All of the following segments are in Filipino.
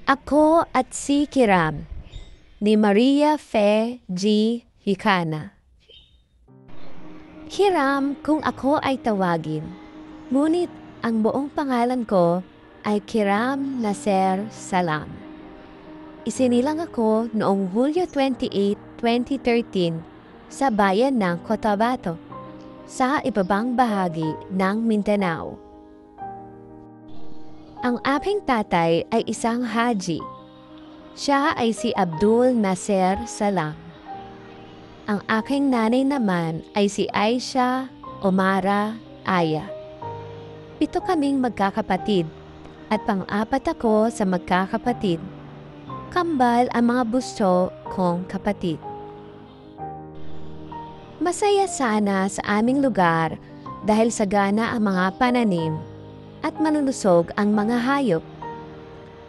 Ako at si Kiram ni Maria Fe G. Hikana. Kiram kung ako ay tawagin, ngunit ang buong pangalan ko ay Kiram Nasser Salam. Isinilang ako noong Hulyo 28, 2013 sa bayan ng Cotabato, sa ibabang bahagi ng Mindanao. Ang aking tatay ay isang haji. Siya ay si Abdul Nasser Salam. Ang aking nanay naman ay si Aisha Omara Aya. 7 kaming magkakapatid at pang-apat ako sa magkakapatid. Kambal ang mga bunso kong kapatid. Masaya sana sa aming lugar dahil sagana ang mga pananim at malulusog ang mga hayop.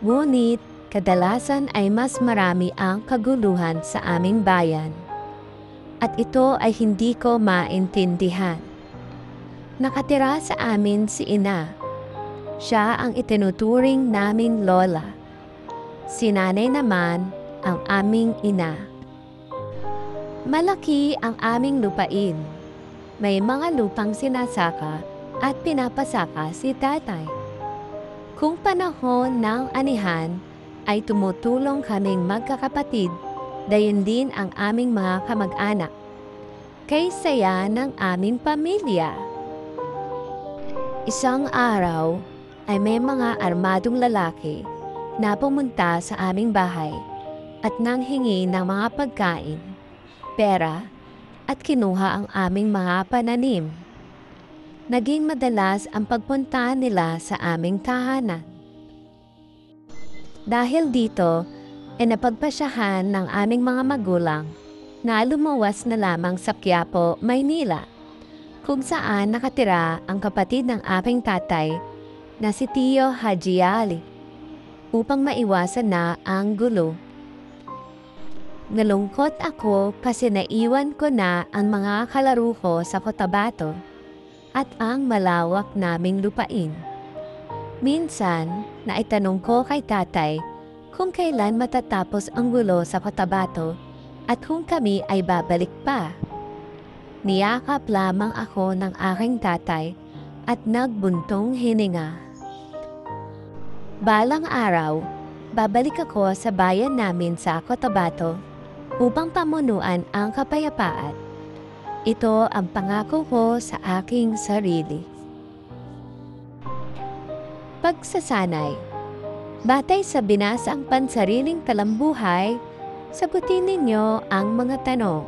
Ngunit kadalasan ay mas marami ang kaguluhan sa aming bayan. At ito ay hindi ko maintindihan. Nakatira sa amin si ina. Siya ang itinuturing naming lola. Si nanay naman ang aming ina. Malaki ang aming lupain. May mga lupang sinasaka at pinapasaka si tatay. Kung panahon ng anihan, ay tumutulong kaming magkakapatid, dayon din ang aming mga kamag-anak. Kay saya ng aming pamilya. Isang araw ay may mga armadong lalaki na pumunta sa aming bahay at nanghingi ng mga pagkain, pera at kinuha ang aming mga pananim. Naging madalas ang pagpunta nila sa aming tahanan. Dahil dito, napagpasyahan ng aming mga magulang na lumuwas na lamang sa Quiapo, Maynila, kung saan nakatira ang kapatid ng aking tatay na si Tio Haji Ali, upang maiwasan na ang gulo. Nalungkot ako kasi naiwan ko na ang mga kalaro ko sa Cotabato at ang malawak naming lupain. Minsan, naitanong ko kay tatay kung kailan matatapos ang gulo sa Cotabato at kung kami ay babalik pa. Niyakap lamang ako ng aking tatay at nagbuntong hininga. Balang araw, babalik ako sa bayan namin sa Cotabato upang pamunuan ang kapayapaan. Ito ang pangako ko sa aking sarili. Pagsasanay. Batay sa binasang pansariling talambuhay, sagutin ninyo ang mga tanong.